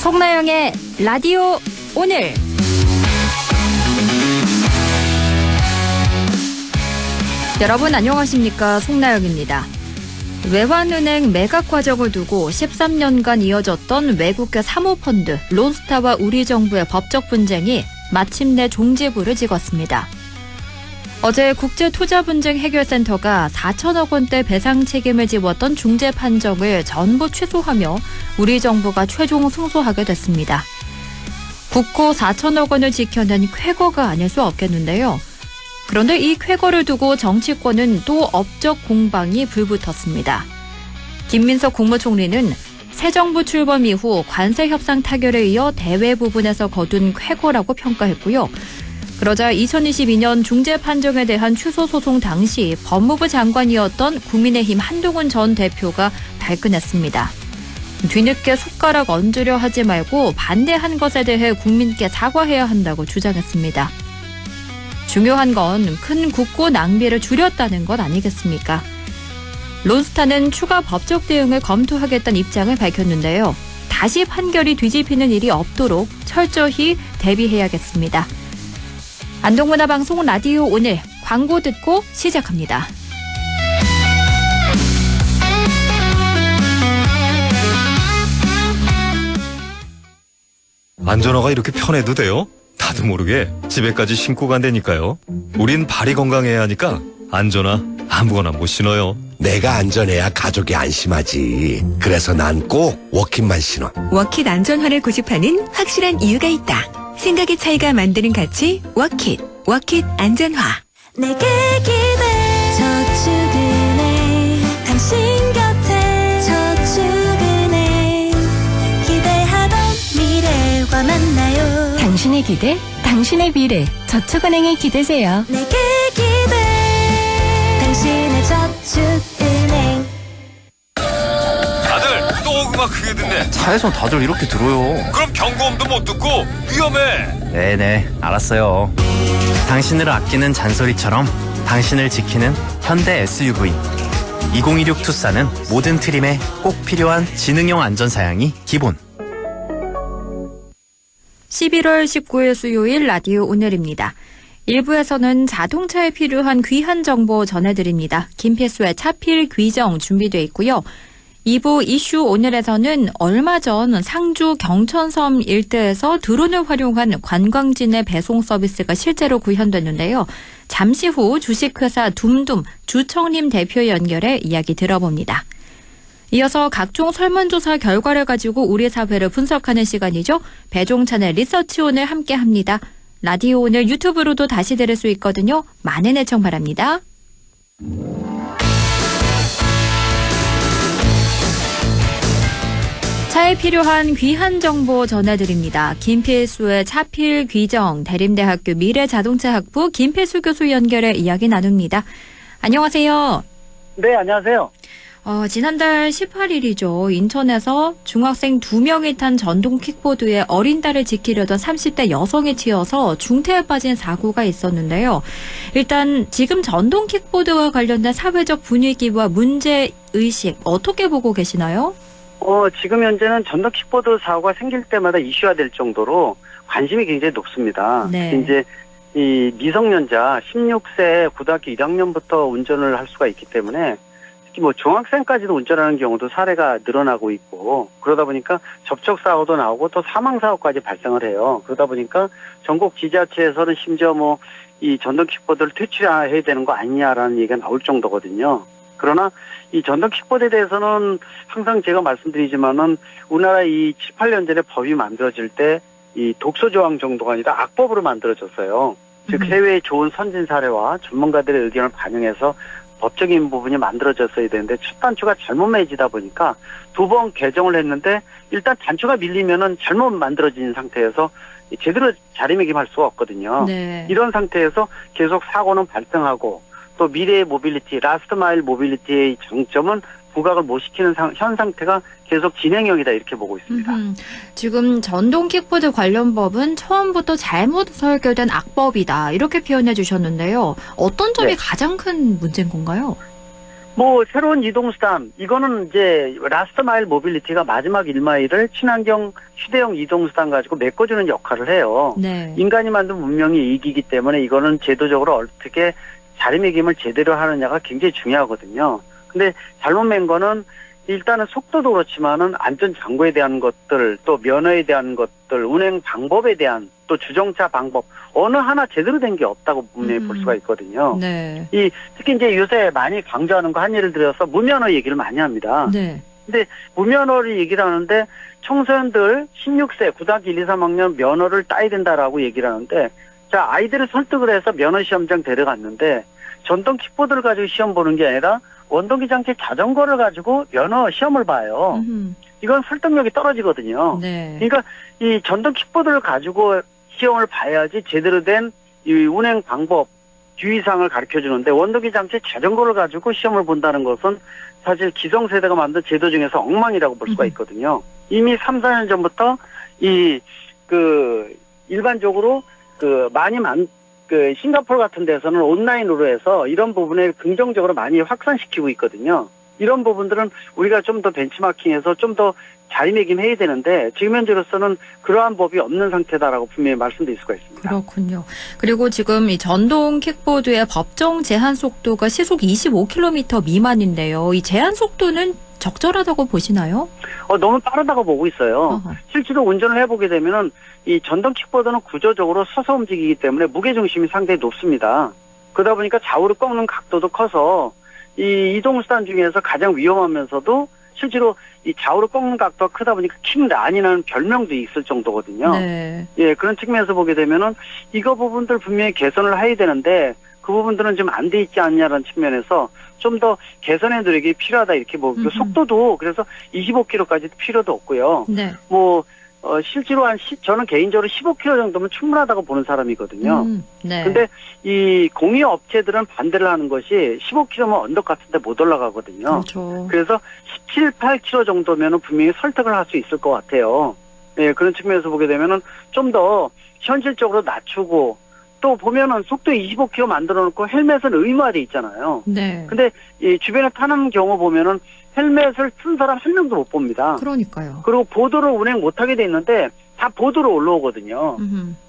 송나영의 라디오 오늘. 여러분 안녕하십니까? 송나영입니다. 외환은행 매각 과정을 두고 13년간 이어졌던 외국계 사모펀드 론스타와 우리 정부의 법적 분쟁이 마침내 종지부를 찍었습니다. 어제 국제투자분쟁해결센터가 4천억 원대 배상 책임을 지웠던 중재 판정을 전부 취소하며 우리 정부가 최종 승소하게 됐습니다. 국고 4천억 원을 지켜낸 쾌거가 아닐 수 없겠는데요. 그런데 이 쾌거를 두고 정치권은 또 업적 공방이 불붙었습니다. 김민석 국무총리는 새 정부 출범 이후 관세 협상 타결에 이어 대외 부분에서 거둔 쾌거라고 평가했고요. 그러자 2022년 중재 판정에 대한 취소 소송 당시 법무부 장관이었던 국민의힘 한동훈 전 대표가 발끈했습니다. 뒤늦게 숟가락 얹으려 하지 말고 반대한 것에 대해 국민께 사과해야 한다고 주장했습니다. 중요한 건 큰 국고 낭비를 줄였다는 것 아니겠습니까? 론스타는 추가 법적 대응을 검토하겠다는 입장을 밝혔는데요. 다시 판결이 뒤집히는 일이 없도록 철저히 대비해야겠습니다. 안동문화방송 라디오 오늘 광고 듣고 시작합니다. 안전화가 이렇게 편해도 돼요? 나도 모르게 집에까지 신고 간다니까요. 우린 발이 건강해야 하니까 안전화 아무거나 못 신어요. 내가 안전해야 가족이 안심하지. 그래서 난 꼭 워킷만 신어. 워킷 안전화를 고집하는 확실한 이유가 있다. 생각의 차이가 만드는 가치 워킷. 워킷 안전화. 내게 기대 저축은행 당신 곁에 저축은행 기대하던 미래와 만나요. 당신의 기대, 당신의 미래. 저축은행에 기대세요. 내게 기대 당신의 저축은행. 다들 또 음악 크게 듣네. 차에선 다들 이렇게 들어요. 그럼 경고음도 못 듣고 위험해. 네네, 알았어요. 당신을 아끼는 잔소리처럼 당신을 지키는 현대 SUV 2026 투싼은 모든 트림에 꼭 필요한 지능형 안전사양이 기본. 11월 19일 수요일 라디오 오늘입니다. 1부에서는 자동차에 필요한 귀한 정보 전해드립니다. 김필수의 차필 귀정 준비되어 있고요. 2부 이슈 오늘에서는 얼마 전 상주 경천섬 일대에서 드론을 활용한 관광진의 배송 서비스가 실제로 구현됐는데요. 잠시 후 주식회사 둠둠 주청림 대표 연결해 이야기 들어봅니다. 이어서 각종 설문조사 결과를 가지고 우리 사회를 분석하는 시간이죠. 배종찬의 리서치 오늘 함께합니다. 라디오 오늘 유튜브로도 다시 들을 수 있거든요. 많은 애청 바랍니다. 차에 필요한 귀한 정보 전해드립니다. 김필수의 차필 귀정 대림대학교 미래자동차학부 김필수 교수 연결해 이야기 나눕니다. 안녕하세요. 네, 안녕하세요. 지난달 18일이죠. 인천에서 중학생 2명이 탄 전동 킥보드에 어린 딸을 지키려던 30대 여성이 튀어서 중태에 빠진 사고가 있었는데요. 일단 지금 전동 킥보드와 관련된 사회적 분위기와 문제의식 어떻게 보고 계시나요? 지금 현재는 전동 킥보드 사고가 생길 때마다 이슈화될 정도로 관심이 굉장히 높습니다. 네. 이제 이 미성년자 16세 고등학교 1학년부터 운전을 할 수가 있기 때문에 특히 뭐 중학생까지도 운전하는 경우도 사례가 늘어나고 있고 그러다 보니까 접촉 사고도 나오고 또 사망 사고까지 발생을 해요. 그러다 보니까 전국 지자체에서는 심지어 뭐 이 전동 킥보드를 퇴출해야 되는 거 아니냐라는 얘기가 나올 정도거든요. 그러나 이 전동 킥보드에 대해서는 항상 제가 말씀드리지만은 우리나라 이 7, 8년 전에 법이 만들어질 때 이 독소 조항 정도가 아니라 악법으로 만들어졌어요. 즉 해외의 좋은 선진 사례와 전문가들의 의견을 반영해서 법적인 부분이 만들어졌어야 되는데 첫 단추가 잘못 매지다 보니까 2번 개정을 했는데 일단 단추가 밀리면은 잘못 만들어진 상태에서 제대로 자리매김할 수가 없거든요. 네. 이런 상태에서 계속 사고는 발생하고 또 미래의 모빌리티, 라스트 마일 모빌리티의 장점은 부각을 못 시키는 현 상태가 계속 진행형이다 이렇게 보고 있습니다. 지금 전동 킥보드 관련 법은 처음부터 잘못 설계된 악법이다 이렇게 표현해 주셨는데요. 어떤 점이 네. 가장 큰 문제인 건가요? 뭐 새로운 이동수단 이거는 이제 라스트 마일 모빌리티가 마지막 1마일을 친환경 휴대용 이동수단 가지고 메꿔주는 역할을 해요. 네. 인간이 만든 문명이 이기기 때문에 이거는 제도적으로 어떻게 자리매김을 제대로 하느냐가 굉장히 중요하거든요. 근데 잘못 맨 거는 일단은 속도도 그렇지만은 안전 장구에 대한 것들, 또 면허에 대한 것들, 운행 방법에 대한 또 주정차 방법 어느 하나 제대로 된 게 없다고 분명히 볼 수가 있거든요. 네. 특히 이제 요새 많이 강조하는 거 한 예를 들어서 무면허 얘기를 많이 합니다. 네. 근데 무면허를 얘기를 하는데 청소년들 16세 고등학교 1, 2, 3학년 면허를 따야 된다라고 얘기를 하는데 자 아이들을 설득을 해서 면허 시험장 데려갔는데 전동 킥보드를 가지고 시험 보는 게 아니라 원동기 장치 자전거를 가지고 면허 시험을 봐요. 이건 설득력이 떨어지거든요. 네. 그러니까 이 전동 킥보드를 가지고 시험을 봐야지 제대로 된 이 운행 방법, 주의사항을 가르쳐 주는데 원동기 장치 자전거를 가지고 시험을 본다는 것은 사실 기성세대가 만든 제도 중에서 엉망이라고 볼 수가 있거든요. 이미 3, 4년 전부터 일반적으로 싱가포르 같은 데서는 온라인으로 해서 이런 부분에 긍정적으로 많이 확산시키고 있거든요. 이런 부분들은 우리가 좀 더 벤치마킹해서 좀 더 자리매김해야 되는데 지금 현재로서는 그러한 법이 없는 상태다라고 분명히 말씀드릴 수가 있습니다. 그렇군요. 그리고 지금 이 전동 킥보드의 법정 제한 속도가 시속 25km 미만인데요. 이 제한 속도는 적절하다고 보시나요? 너무 빠르다고 보고 있어요. 어허. 실제로 운전을 해보게 되면은 이 전동 킥보드는 구조적으로 서서 움직이기 때문에 무게중심이 상당히 높습니다. 그러다 보니까 좌우로 꺾는 각도도 커서 이 이동수단 중에서 가장 위험하면서도 실제로 이 좌우로 꺾는 각도가 크다 보니까 킥란이라는 별명도 있을 정도거든요. 네. 예, 그런 측면에서 보게 되면은 이거 부분들 분명히 개선을 해야 되는데 그 부분들은 좀 안 돼 있지 않냐라는 측면에서 좀 더 개선의 노력이 필요하다 이렇게 보고 속도도 그래서 25km까지 필요도 없고요. 네. 실제로 저는 개인적으로 15km 정도면 충분하다고 보는 사람이거든요. 네. 근데 이 공유 업체들은 반대를 하는 것이 15km면 언덕 같은데 못 올라가거든요. 그렇죠. 그래서 17, 8km 정도면은 분명히 설득을 할 수 있을 것 같아요. 예, 그런 측면에서 보게 되면은 좀 더 현실적으로 낮추고 또 보면은 속도 25km 만들어 놓고 헬멧은 의무화돼 있잖아요. 네. 근데 이 주변에 타는 경우 보면은 헬멧을 쓴 사람 한 명도 못 봅니다. 그러니까요. 그리고 보도로 운행 못하게 돼 있는데 다 보도로 올라오거든요.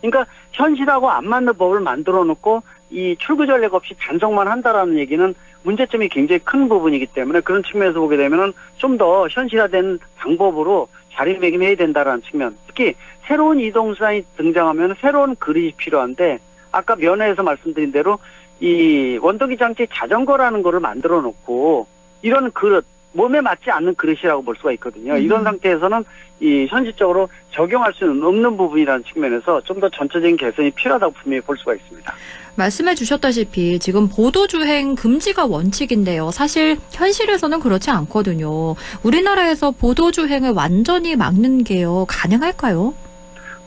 그러니까 현실하고 안 맞는 법을 만들어 놓고 이 출구 전략 없이 단속만 한다라는 얘기는 문제점이 굉장히 큰 부분이기 때문에 그런 측면에서 보게 되면은 좀 더 현실화된 방법으로 자리매김해야 된다라는 측면. 특히 새로운 이동수단이 등장하면 새로운 그릇이 필요한데 아까 면허에서 말씀드린 대로 이 원동기 장치 자전거라는 거를 만들어 놓고 이런 그릇 몸에 맞지 않는 그릇이라고 볼 수가 있거든요. 이런 상태에서는 이 현실적으로 적용할 수는 없는 부분이라는 측면에서 좀 더 전체적인 개선이 필요하다고 분명히 볼 수가 있습니다. 말씀해 주셨다시피 지금 보도주행 금지가 원칙인데요. 사실 현실에서는 그렇지 않거든요. 우리나라에서 보도주행을 완전히 막는 게요. 가능할까요?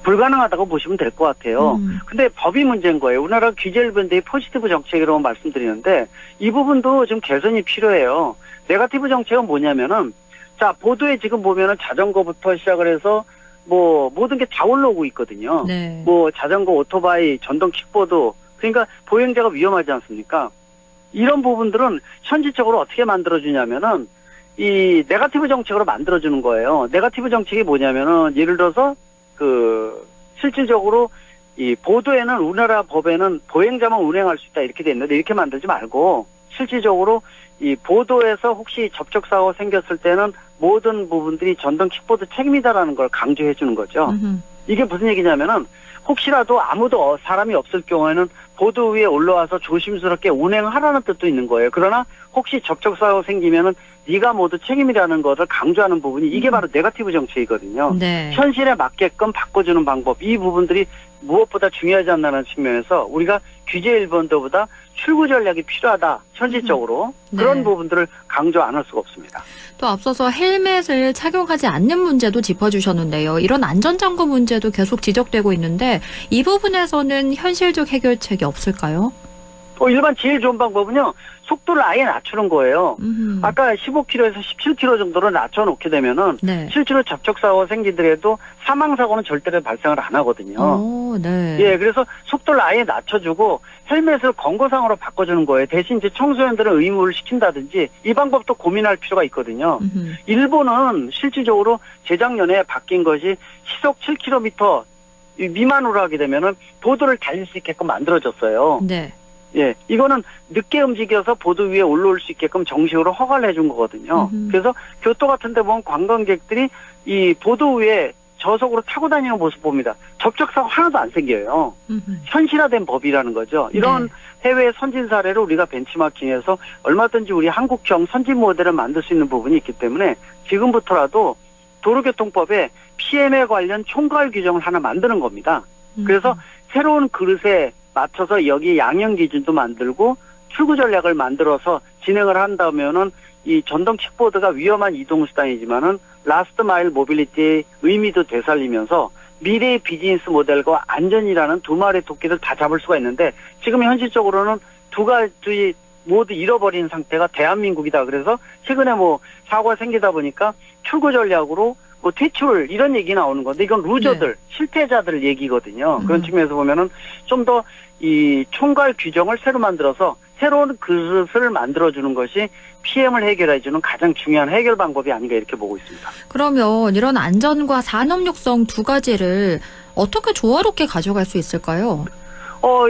불가능하다고 보시면 될 것 같아요. 근데 법이 문제인 거예요. 우리나라 규제일변대의 포지티브 정책이라고 말씀드리는데 이 부분도 좀 개선이 필요해요. 네거티브 정책은 뭐냐면은 자 보도에 지금 보면은 자전거부터 시작을 해서 뭐 모든 게 다 올라오고 있거든요. 네. 뭐 자전거, 오토바이, 전동 킥보드 그러니까 보행자가 위험하지 않습니까? 이런 부분들은 현실적으로 어떻게 만들어주냐면은 이 네거티브 정책으로 만들어주는 거예요. 네거티브 정책이 뭐냐면은 예를 들어서 실질적으로 이 보도에는 우리나라 법에는 보행자만 운행할 수 있다 이렇게 돼 있는데 이렇게 만들지 말고 실질적으로 이 보도에서 혹시 접촉사고 생겼을 때는 모든 부분들이 전동 킥보드 책임이다라는 걸 강조해 주는 거죠. 이게 무슨 얘기냐면은 혹시라도 아무도 사람이 없을 경우에는 보도 위에 올라와서 조심스럽게 운행하라는 뜻도 있는 거예요. 그러나 혹시 접촉사고 생기면은 네가 모두 책임이라는 것을 강조하는 부분이 이게 바로 네거티브 정책이거든요. 네. 현실에 맞게끔 바꿔주는 방법 이 부분들이 무엇보다 중요하지 않나는 측면에서 우리가 규제 일본도보다 출구 전략이 필요하다. 현실적으로 그런 네. 부분들을 강조 안 할 수가 없습니다. 또 앞서서 헬멧을 착용하지 않는 문제도 짚어주셨는데요. 이런 안전장구 문제도 계속 지적되고 있는데 이 부분에서는 현실적 해결책이 없을까요? 일반 제일 좋은 방법은요. 속도를 아예 낮추는 거예요. 아까 15km에서 17km 정도로 낮춰놓게 되면은 네. 실제로 접촉사고가 생기더라도 사망사고는 절대로 발생을 안 하거든요. 오, 네. 예, 그래서 속도를 아예 낮춰주고 헬멧을 권고상으로 바꿔주는 거예요. 대신 이제 청소년들은 의무를 시킨다든지 이 방법도 고민할 필요가 있거든요. 일본은 실질적으로 재작년에 바뀐 것이 시속 7km 미만으로 하게 되면은 보도를 달릴 수 있게끔 만들어졌어요. 네. 예, 이거는 늦게 움직여서 보도 위에 올라올 수 있게끔 정식으로 허가를 해준 거거든요. 그래서 교토 같은 데 보면 관광객들이 이 보도 위에 저속으로 타고 다니는 모습 봅니다. 접촉사고 하나도 안 생겨요. 현실화된 법이라는 거죠. 이런 해외 선진 사례를 우리가 벤치마킹해서 얼마든지 우리 한국형 선진 모델을 만들 수 있는 부분이 있기 때문에 지금부터라도 도로교통법에 PM에 관련 총괄 규정을 하나 만드는 겁니다. 그래서 새로운 그릇에 맞춰서 여기 양형 기준도 만들고 출구 전략을 만들어서 진행을 한다면은 이 전동 킥보드가 위험한 이동 수단이지만은 라스트 마일 모빌리티의 의미도 되살리면서 미래의 비즈니스 모델과 안전이라는 두 마리의 토끼를 다 잡을 수가 있는데 지금 현실적으로는 두 가지 모두 잃어버린 상태가 대한민국이다. 그래서 최근에 뭐 사고가 생기다 보니까 출구 전략으로 뭐 퇴출 이런 얘기 나오는 건데 이건 루저들, 실패자들 얘기거든요. 그런 측면에서 보면은 좀 더 이 총괄 규정을 새로 만들어서 새로운 그릇을 만들어주는 것이 PM을 해결해주는 가장 중요한 해결 방법이 아닌가 이렇게 보고 있습니다. 그러면 이런 안전과 산업육성 두 가지를 어떻게 조화롭게 가져갈 수 있을까요?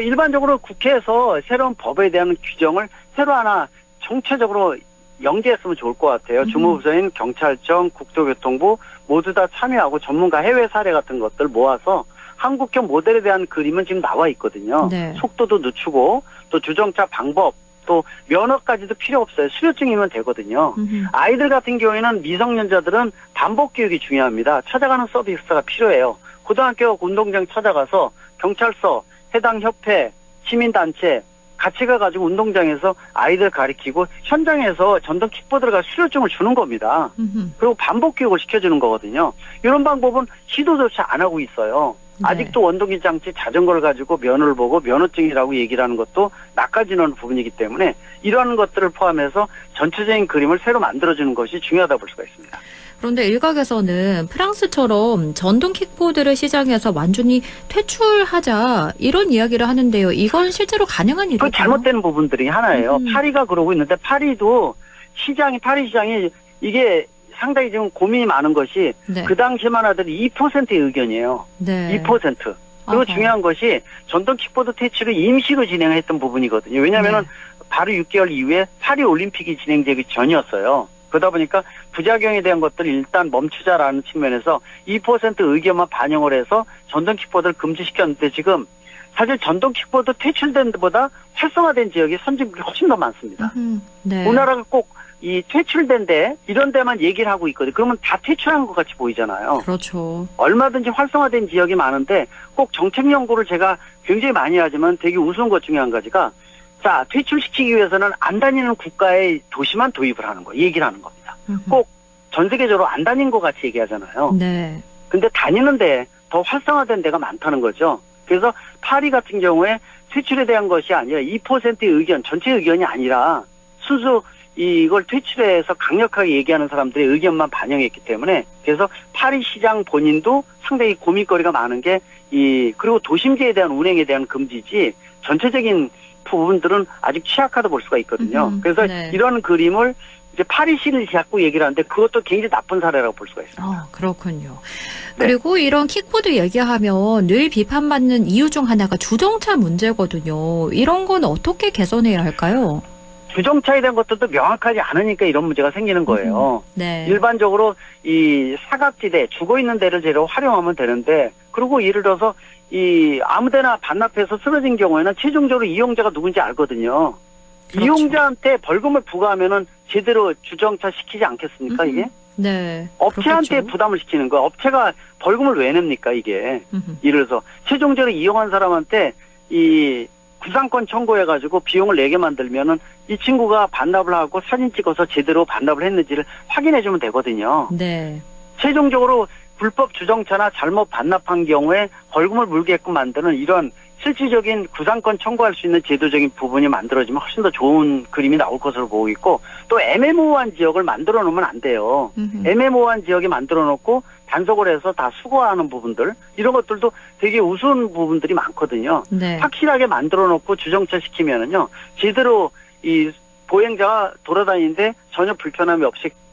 일반적으로 국회에서 새로운 법에 대한 규정을 새로 하나 총체적으로 연계했으면 좋을 것 같아요. 주무부서인 경찰청, 국토교통부 모두 다 참여하고 전문가 해외 사례 같은 것들 모아서 한국형 모델에 대한 그림은 지금 나와 있거든요. 네. 속도도 늦추고 또 주정차 방법 또 면허까지도 필요 없어요. 수료증이면 되거든요. 아이들 같은 경우에는 미성년자들은 반복 교육이 중요합니다. 찾아가는 서비스가 필요해요. 고등학교 운동장 찾아가서 경찰서, 해당 협회, 시민단체 같이 가가지고 운동장에서 아이들 가리키고 현장에서 전동 킥보드가 수료증을 주는 겁니다. 그리고 반복 교육을 시켜주는 거거든요. 이런 방법은 시도조차 안 하고 있어요. 네. 아직도 원동기 장치 자전거를 가지고 면허를 보고 면허증이라고 얘기를 하는 것도 낚아지는 부분이기 때문에 이러한 것들을 포함해서 전체적인 그림을 새로 만들어주는 것이 중요하다 볼 수가 있습니다. 그런데 일각에서는 프랑스처럼 전동 킥보드를 시장에서 완전히 퇴출하자 이런 이야기를 하는데요. 이건 실제로 가능한 일일까요? 그 잘못된 부분들이 하나예요. 파리가 그러고 있는데 파리도 파리 시장이 이게 상당히 지금 고민이 많은 것이 네. 그 당시만 하더라도 2%의 의견이에요. 네. 2%. 그리고 어허. 중요한 것이 전동 킥보드 퇴출을 임시로 진행했던 부분이거든요. 왜냐하면 네. 바로 6개월 이후에 파리 올림픽이 진행되기 전이었어요. 그러다 보니까 부작용에 대한 것들을 일단 멈추자라는 측면에서 2% 의견만 반영을 해서 전동 킥보드를 금지시켰는데 지금 사실 전동 킥보드 퇴출된 데보다 활성화된 지역이 선진국이 훨씬 더 많습니다. 네. 우리나라가 꼭 이 퇴출된 데 이런 데만 얘기를 하고 있거든요. 그러면 다 퇴출한 것 같이 보이잖아요. 그렇죠. 얼마든지 활성화된 지역이 많은데 꼭 정책 연구를 제가 굉장히 많이 하지만 되게 우스운 것 중에 한 가지가 자 퇴출시키기 위해서는 안 다니는 국가의 도시만 도입을 하는 거 얘기를 하는 겁니다. 꼭 전 세계적으로 안 다닌 것 같이 얘기하잖아요. 네. 근데 다니는데 더 활성화된 데가 많다는 거죠. 그래서 파리 같은 경우에 퇴출에 대한 것이 아니라 2%의 의견, 전체 의견이 아니라 순수 이걸 퇴출해서 강력하게 얘기하는 사람들의 의견만 반영했기 때문에 그래서 파리 시장 본인도 상당히 고민거리가 많은 게 그리고 도심지에 대한 운행에 대한 금지지 전체적인 부분들은 아직 취약하다 볼 수가 있거든요. 그래서 네. 이런 그림을 이제 파리시를 자꾸 얘기를 하는데 그것도 굉장히 나쁜 사례라고 볼 수가 있습니다. 그렇군요. 네. 그리고 이런 킥보드 얘기하면 늘 비판받는 이유 중 하나가 주정차 문제거든요. 이런 건 어떻게 개선해야 할까요? 주정차에 대한 것들도 명확하지 않으니까 이런 문제가 생기는 거예요. 네. 일반적으로 이 사각지대, 죽어있는 데를 재료 활용하면 되는데, 그리고 예를 들어서 아무데나 반납해서 쓰러진 경우에는 최종적으로 이용자가 누군지 알거든요. 그렇죠. 이용자한테 벌금을 부과하면은 제대로 주정차 시키지 않겠습니까, 이게? 네. 업체한테 그렇겠죠. 부담을 시키는 거예요. 업체가 벌금을 왜 냅니까, 이게? 예를 들어서 최종적으로 이용한 사람한테 구상권 청구해가지고 비용을 내게 만들면은 이 친구가 반납을 하고 사진 찍어서 제대로 반납을 했는지를 확인해주면 되거든요. 네. 최종적으로 불법 주정차나 잘못 반납한 경우에 벌금을 물게끔 만드는 이런 실질적인 구상권 청구할 수 있는 제도적인 부분이 만들어지면 훨씬 더 좋은 그림이 나올 것으로 보고 있고, 또 애매모호한 지역을 만들어 놓으면 안 돼요. 애매모호한 지역에 만들어 놓고 단속을 해서 다 수거하는 부분들, 이런 것들도 되게 우스운 부분들이 많거든요. 네. 확실하게 만들어 놓고 주정차 시키면은요, 제대로 이 보행자가 돌아다니는데 전혀 불편함이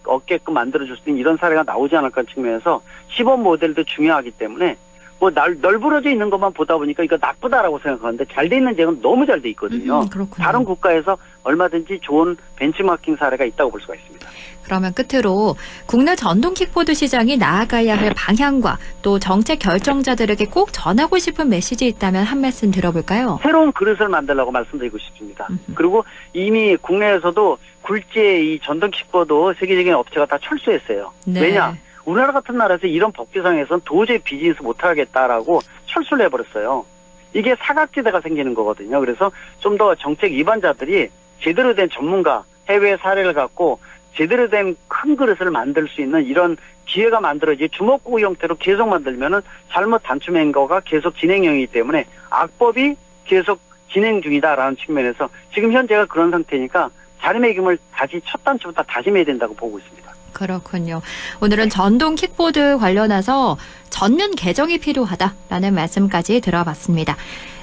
없게끔 만들어줄 수 있는 이런 사례가 나오지 않을까 측면에서 시범 모델도 중요하기 때문에, 뭐 널브러져 있는 것만 보다 보니까 이거 나쁘다라고 생각하는데, 잘 돼 있는 지역은 너무 잘 돼 있거든요. 그렇군요. 다른 국가에서 얼마든지 좋은 벤치마킹 사례가 있다고 볼 수가 있습니다. 그러면 끝으로 국내 전동 킥보드 시장이 나아가야 할 방향과 또 정책 결정자들에게 꼭 전하고 싶은 메시지 있다면 한 말씀 들어볼까요? 새로운 그릇을 만들라고 말씀드리고 싶습니다. 그리고 이미 국내에서도 굴지의 이 전동 킥보드 세계적인 업체가 다 철수했어요. 네. 왜냐? 우리나라 같은 나라에서 이런 법규상에서는 도저히 비즈니스 못하겠다라고 철수를 해버렸어요. 이게 사각지대가 생기는 거거든요. 그래서 좀 더 정책 위반자들이 제대로 된 전문가, 해외 사례를 갖고 제대로 된 큰 그릇을 만들 수 있는 이런 기회가 만들어지, 주먹구구 형태로 계속 만들면은 잘못 단추맨 거가 계속 진행형이기 때문에 악법이 계속 진행 중이다라는 측면에서 지금 현재가 그런 상태니까 자리매김을 다시 첫 단추부터 다시 매야 된다고 보고 있습니다. 그렇군요. 오늘은 전동 킥보드 관련해서 전면 개정이 필요하다라는 말씀까지 들어봤습니다.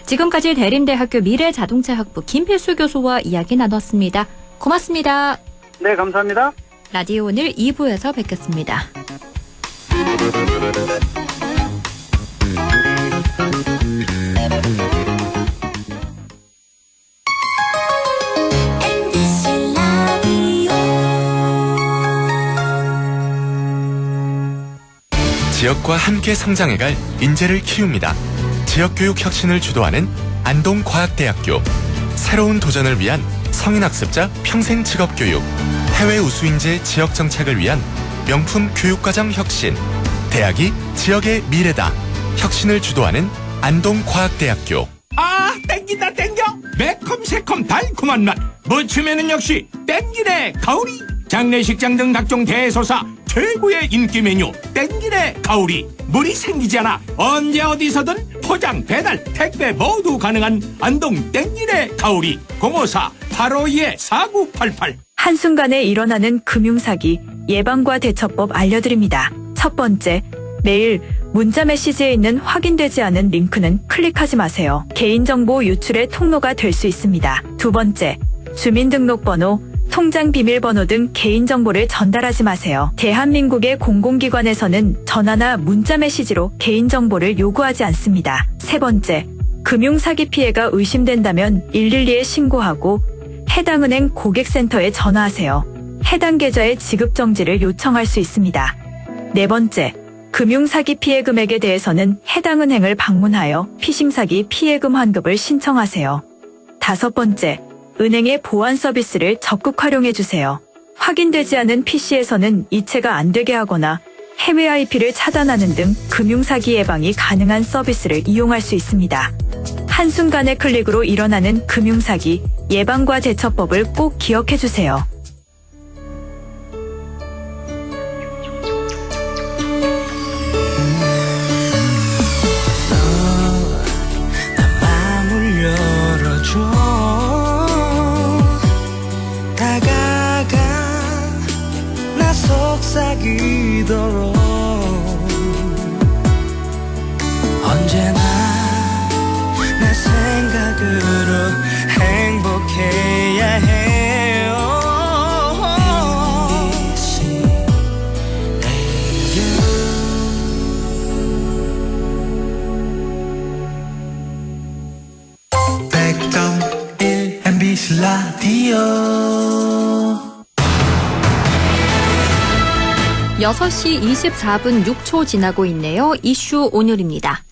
지금까지 대림대학교 미래자동차학부 김필수 교수와 이야기 나눴습니다. 고맙습니다. 네, 감사합니다. 라디오 오늘 2부에서 뵙겠습니다. MBC 라디오 지역과 함께 성장해갈 인재를 키웁니다. 지역교육 혁신을 주도하는 안동과학대학교. 새로운 도전을 위한 성인학습자 평생 직업교육. 해외 우수인재 지역 정착을 위한 명품 교육과정 혁신. 대학이 지역의 미래다. 혁신을 주도하는 안동과학대학교. 아, 땡긴다 땡겨. 매콤 새콤 달콤한 맛. 무침에는 역시 땡기네 가오리. 장례식장 등 각종 대소사 최고의 인기 메뉴 땡기네 가오리. 물이 생기지 않아 언제 어디서든 포장 배달 택배 모두 가능한 안동 땡기네 가오리. 054-852-4988. 한순간에 일어나는 금융사기 예방과 대처법 알려드립니다. 첫 번째, 매일 문자 메시지에 있는 확인되지 않은 링크는 클릭하지 마세요. 개인정보 유출의 통로가 될 수 있습니다. 두 번째, 주민등록번호, 통장 비밀번호 등 개인정보를 전달하지 마세요. 대한민국의 공공기관에서는 전화나 문자 메시지로 개인정보를 요구하지 않습니다. 세 번째, 금융사기 피해가 의심된다면 112에 신고하고 해당 은행 고객센터에 전화하세요. 해당 계좌의 지급 정지를 요청할 수 있습니다. 네 번째, 금융사기 피해 금액에 대해서는 해당 은행을 방문하여 피싱사기 피해금 환급을 신청하세요. 다섯 번째, 은행의 보안 서비스를 적극 활용해 주세요. 확인되지 않은 PC에서는 이체가 안 되게 하거나 해외 IP를 차단하는 등 금융사기 예방이 가능한 서비스를 이용할 수 있습니다. 한순간의 클릭으로 일어나는 금융사기 예방과 대처법을 꼭 기억해 주세요. 마음을 열어줘. 다가가 나 속삭이도록 언제나 내 생각으로 행복해야 해요. MBC MBC 라디오 6시 24분 6초 지나고 있네요. 이슈 오늘입니다.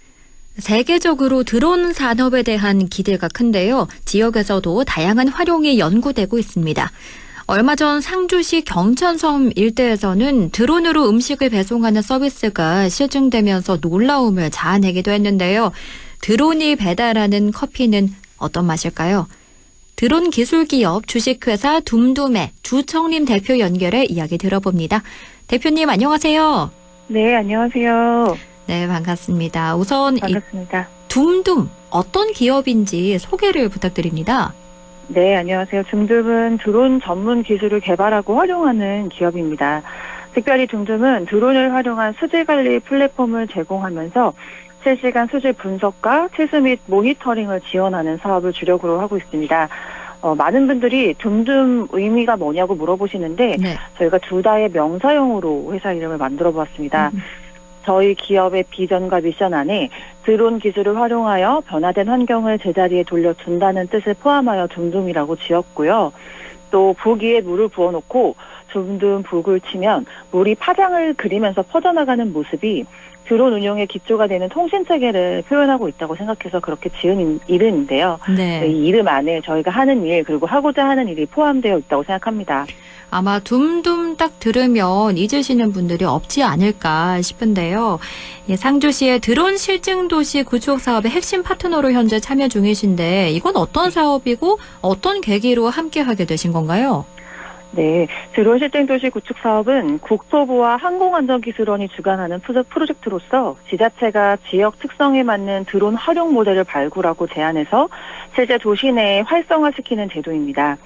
세계적으로 드론 산업에 대한 기대가 큰데요. 지역에서도 다양한 활용이 연구되고 있습니다. 얼마 전 상주시 경천섬 일대에서는 드론으로 음식을 배송하는 서비스가 실증되면서 놀라움을 자아내기도 했는데요. 드론이 배달하는 커피는 어떤 맛일까요? 드론 기술기업 주식회사 둠둠의 주청림 대표 연결해 이야기 들어봅니다. 대표님 안녕하세요. 네, 안녕하세요. 네, 반갑습니다. 우선 반갑습니다. 둠둠 어떤 기업인지 소개를 부탁드립니다. 네, 안녕하세요. dumdum은 드론 전문 기술을 개발하고 활용하는 기업입니다. 특별히 dumdum은 드론을 활용한 수질 관리 플랫폼을 제공하면서 실시간 수질 분석과 채수 및 모니터링을 지원하는 사업을 주력으로 하고 있습니다. 많은 분들이 dumdum 의미가 뭐냐고 물어보시는데 네. 저희가 두 다의 명사용으로 회사 이름을 만들어 보았습니다. 저희 기업의 비전과 미션 안에 드론 기술을 활용하여 변화된 환경을 제자리에 돌려준다는 뜻을 포함하여 dumdum이라고 지었고요. 또 북 위에 물을 부어놓고 dumdum 북을 치면 물이 파장을 그리면서 퍼져나가는 모습이 드론 운용의 기초가 되는 통신체계를 표현하고 있다고 생각해서 그렇게 지은 이름인데요. 네. 이 이름 안에 저희가 하는 일 그리고 하고자 하는 일이 포함되어 있다고 생각합니다. 아마 둠둠 딱 들으면 잊으시는 분들이 없지 않을까 싶은데요. 상주시의 드론 실증 도시 구축 사업의 핵심 파트너로 현재 참여 중이신데 이건 어떤 사업이고 어떤 계기로 함께 하게 되신 건가요? 네, 드론 실증 도시 구축 사업은 국토부와 항공안전기술원이 주관하는 프로젝트로서 지자체가 지역 특성에 맞는 드론 활용 모델을 발굴하고 제안해서 실제 도시 내에 활성화시키는 제도입니다.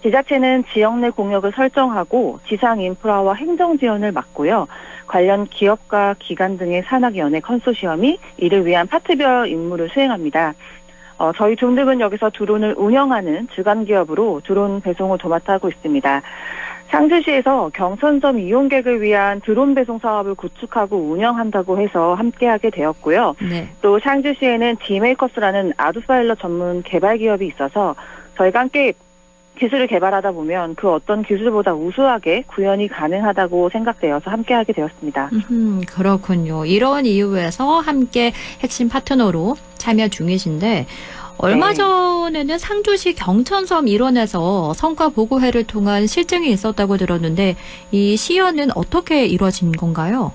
지자체는 지역 내 공역을 설정하고 지상 인프라와 행정 지원을 맡고요. 관련 기업과 기관 등의 산학연회 컨소시엄이 이를 위한 파트별 임무를 수행합니다. 저희 dumdum은 여기서 드론을 운영하는 주간 기업으로 드론 배송을 도맡아 하고 있습니다. 상주시에서 경천섬 이용객을 위한 드론 배송 사업을 구축하고 운영한다고 해서 함께하게 되었고요. 네. 또 상주시에는 디메이커스라는 아두파일럿 전문 개발 기업이 있어서 저희가 함께 기술을 개발하다 보면 그 어떤 기술보다 우수하게 구현이 가능하다고 생각되어서 함께하게 되었습니다. 그렇군요. 이런 이유에서 함께 핵심 파트너로 참여 중이신데 얼마 전에는 상주시 경천섬 일원에서 성과 보고회를 통한 실증이 있었다고 들었는데 이 시연은 어떻게 이루어진 건가요?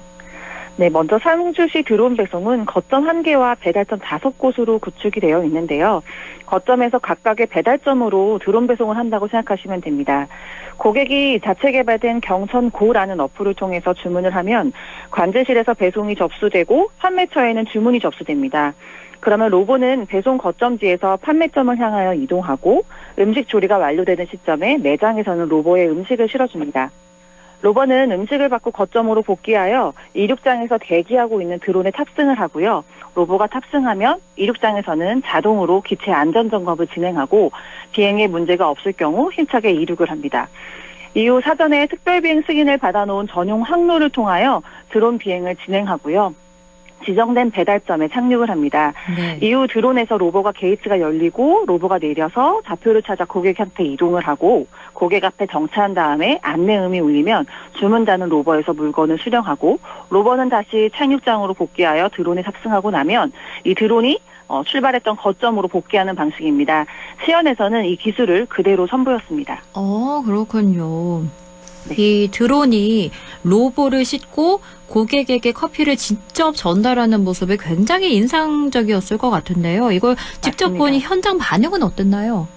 네, 먼저 상주시 드론 배송은 거점 1개와 배달점 5곳으로 구축이 되어 있는데요. 거점에서 각각의 배달점으로 드론 배송을 한다고 생각하시면 됩니다. 고객이 자체 개발된 경천고라는 어플을 통해서 주문을 하면 관제실에서 배송이 접수되고 판매처에는 주문이 접수됩니다. 그러면 로봇은 배송 거점지에서 판매점을 향하여 이동하고 음식 조리가 완료되는 시점에 매장에서는 로봇에 음식을 실어줍니다. 로봇은 음식을 받고 거점으로 복귀하여 이륙장에서 대기하고 있는 드론에 탑승을 하고요. 로봇가 탑승하면 이륙장에서는 자동으로 기체 안전점검을 진행하고 비행에 문제가 없을 경우 힘차게 이륙을 합니다. 이후 사전에 특별비행 승인을 받아놓은 전용 항로를 통하여 드론 비행을 진행하고요. 지정된 배달점에 착륙을 합니다. 네. 이후 드론에서 로봇가 게이트가 열리고 로봇가 내려서 좌표를 찾아 고객한테 이동을 하고 고객 앞에 정차한 다음에 안내음이 울리면 주문자는 로봇에서 물건을 수령하고 로봇은 다시 착륙장으로 복귀하여 드론에 탑승하고 나면 이 드론이 출발했던 거점으로 복귀하는 방식입니다. 시연에서는 이 기술을 그대로 선보였습니다. 그렇군요. 네. 이 드론이 로봇을 싣고 고객에게 커피를 직접 전달하는 모습이 굉장히 인상적이었을 것 같은데요. 이걸 직접 맞습니다. 보니 현장 반응은 어땠나요?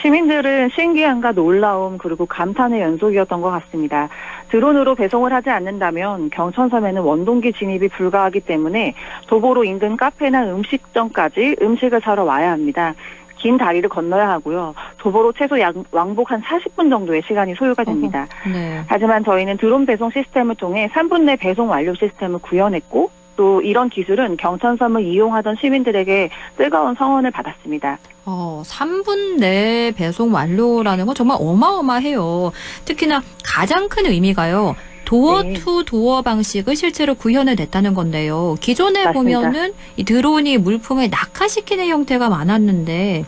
시민들은 신기함과 놀라움 그리고 감탄의 연속이었던 것 같습니다. 드론으로 배송을 하지 않는다면 경천섬에는 원동기 진입이 불가하기 때문에 도보로 인근 카페나 음식점까지 음식을 사러 와야 합니다. 긴 다리를 건너야 하고요. 도보로 최소 왕복 한 40분 정도의 시간이 소요가 됩니다. 네. 하지만 저희는 드론 배송 시스템을 통해 3분 내 배송 완료 시스템을 구현했고 또 이런 기술은 경천섬을 이용하던 시민들에게 뜨거운 성원을 받았습니다. 3분 내 배송 완료라는 건 정말 어마어마해요. 특히나 가장 큰 의미가요. 도어 투 도어 방식을 실제로 구현해냈다는 건데요. 기존에 맞습니다. 보면은 이 드론이 물품을 낙하시키는 형태가 많았는데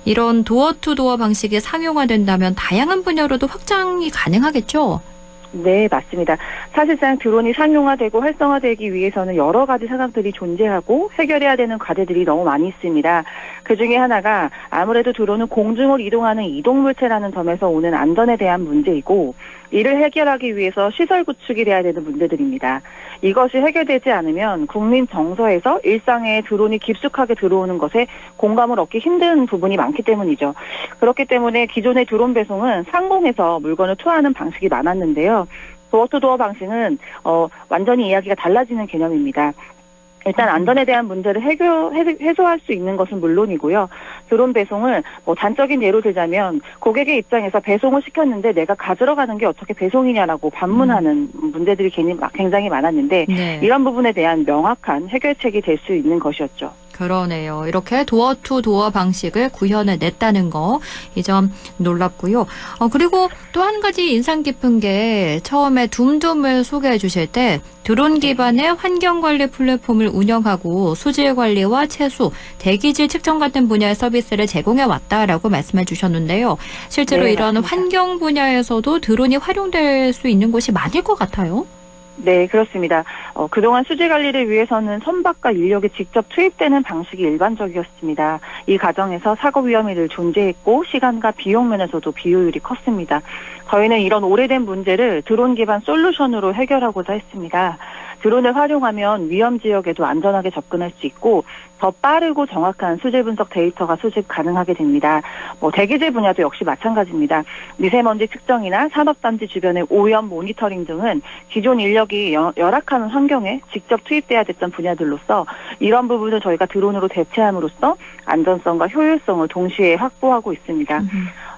이런 도어 투 도어 방식이 상용화된다면 다양한 분야로도 확장이 가능하겠죠? 네, 맞습니다. 사실상 드론이 상용화되고 활성화되기 위해서는 여러 가지 사각들이 존재하고 해결해야 되는 과제들이 너무 많이 있습니다. 그중에 하나가 아무래도 드론은 공중을 이동하는 이동물체라는 점에서 오는 안전에 대한 문제이고 이를 해결하기 위해서 시설 구축이 돼야 되는 문제들입니다. 이것이 해결되지 않으면 국민 정서에서 일상에 드론이 깊숙하게 들어오는 것에 공감을 얻기 힘든 부분이 많기 때문이죠. 그렇기 때문에 기존의 드론 배송은 상공에서 물건을 투하하는 방식이 많았는데요. 도어 투 도어 방식은 완전히 이야기가 달라지는 개념입니다. 일단 안전에 대한 문제를 해소할 수 있는 것은 물론이고요. 드론 배송을 단적인 예로 들자면 고객의 입장에서 배송을 시켰는데 내가 가지러 가는 게 어떻게 배송이냐라고 반문하는 문제들이 굉장히 많았는데 네. 이런 부분에 대한 명확한 해결책이 될 수 있는 것이었죠. 그러네요. 이렇게 도어 투 도어 방식을 구현해 냈다는 거, 이 점 놀랍고요. 그리고 또 한 가지 인상 깊은 게 처음에 둠둠을 소개해 주실 때 드론 기반의 환경관리 플랫폼을 운영하고 수질 관리와 채수, 대기질 측정 같은 분야의 서비스를 제공해 왔다라고 말씀해 주셨는데요. 실제로 네, 이런 맞습니다. 환경 분야에서도 드론이 활용될 수 있는 곳이 많을 것 같아요. 네, 그렇습니다. 그동안 수질 관리를 위해서는 선박과 인력이 직접 투입되는 방식이 일반적이었습니다. 이 과정에서 사고 위험이 늘 존재했고 시간과 비용 면에서도 비효율이 컸습니다. 저희는 이런 오래된 문제를 드론 기반 솔루션으로 해결하고자 했습니다. 드론을 활용하면 위험 지역에도 안전하게 접근할 수 있고 더 빠르고 정확한 수질 분석 데이터가 수집 가능하게 됩니다. 대기질 분야도 역시 마찬가지입니다. 미세먼지 측정이나 산업단지 주변의 오염 모니터링 등은 기존 인력이 열악한 환경에 직접 투입돼야 됐던 분야들로서 이런 부분을 저희가 드론으로 대체함으로써 안전성과 효율성을 동시에 확보하고 있습니다.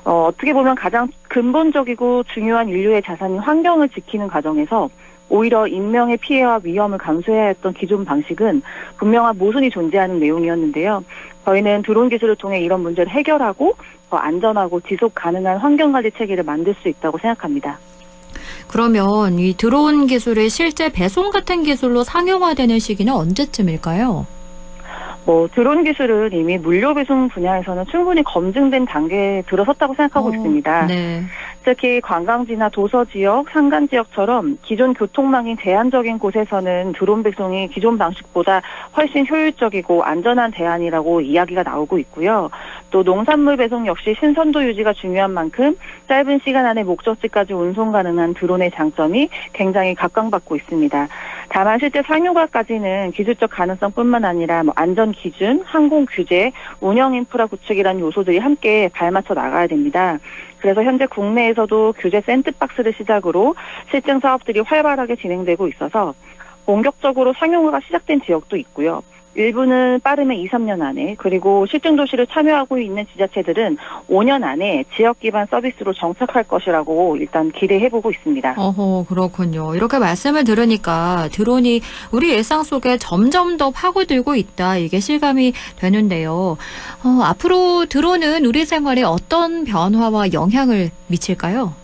어떻게 보면 가장 근본적이고 중요한 인류의 자산인 환경을 지키는 과정에서 오히려 인명의 피해와 위험을 감수해야 했던 기존 방식은 분명한 모순이 존재하는 내용이었는데요. 저희는 드론 기술을 통해 이런 문제를 해결하고 더 안전하고 지속 가능한 환경관리 체계를 만들 수 있다고 생각합니다. 그러면 이 드론 기술을 실제 배송 같은 기술로 상용화되는 시기는 언제쯤일까요? 드론 기술은 이미 물류 배송 분야에서는 충분히 검증된 단계에 들어섰다고 생각하고 있습니다. 네. 특히 관광지나 도서 지역, 산간 지역처럼 기존 교통망이 제한적인 곳에서는 드론 배송이 기존 방식보다 훨씬 효율적이고 안전한 대안이라고 이야기가 나오고 있고요. 또 농산물 배송 역시 신선도 유지가 중요한 만큼 짧은 시간 안에 목적지까지 운송 가능한 드론의 장점이 굉장히 각광받고 있습니다. 다만 실제 상용화까지는 기술적 가능성뿐만 아니라 안전 기준, 항공 규제, 운영 인프라 구축이라는 요소들이 함께 발맞춰 나가야 됩니다. 그래서 현재 국내에서도 규제 샌드박스를 시작으로 실증 사업들이 활발하게 진행되고 있어서 본격적으로 상용화가 시작된 지역도 있고요. 일부는 빠르면 2, 3년 안에, 그리고 실증 도시를 참여하고 있는 지자체들은 5년 안에 지역 기반 서비스로 정착할 것이라고 일단 기대해보고 있습니다. 그렇군요. 이렇게 말씀을 들으니까 드론이 우리 일상 속에 점점 더 파고들고 있다. 이게 실감이 되는데요. 앞으로 드론은 우리 생활에 어떤 변화와 영향을 미칠까요?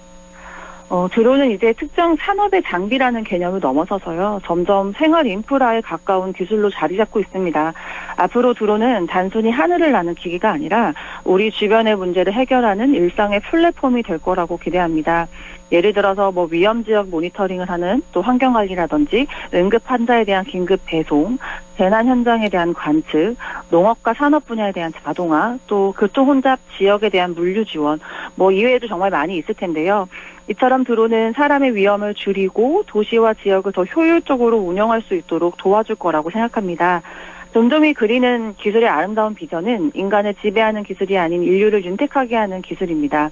드론은 이제 특정 산업의 장비라는 개념을 넘어서서요. 점점 생활 인프라에 가까운 기술로 자리 잡고 있습니다. 앞으로 드론은 단순히 하늘을 나는 기기가 아니라 우리 주변의 문제를 해결하는 일상의 플랫폼이 될 거라고 기대합니다. 예를 들어서 위험 지역 모니터링을 하는 또 환경 관리라든지 응급 환자에 대한 긴급 배송, 재난 현장에 대한 관측, 농업과 산업 분야에 대한 자동화, 또 교통 혼잡 지역에 대한 물류 지원, 이외에도 정말 많이 있을 텐데요. 이처럼 드론은 사람의 위험을 줄이고 도시와 지역을 더 효율적으로 운영할 수 있도록 도와줄 거라고 생각합니다. 덤덤이 그리는 기술의 아름다운 비전은 인간을 지배하는 기술이 아닌 인류를 윤택하게 하는 기술입니다.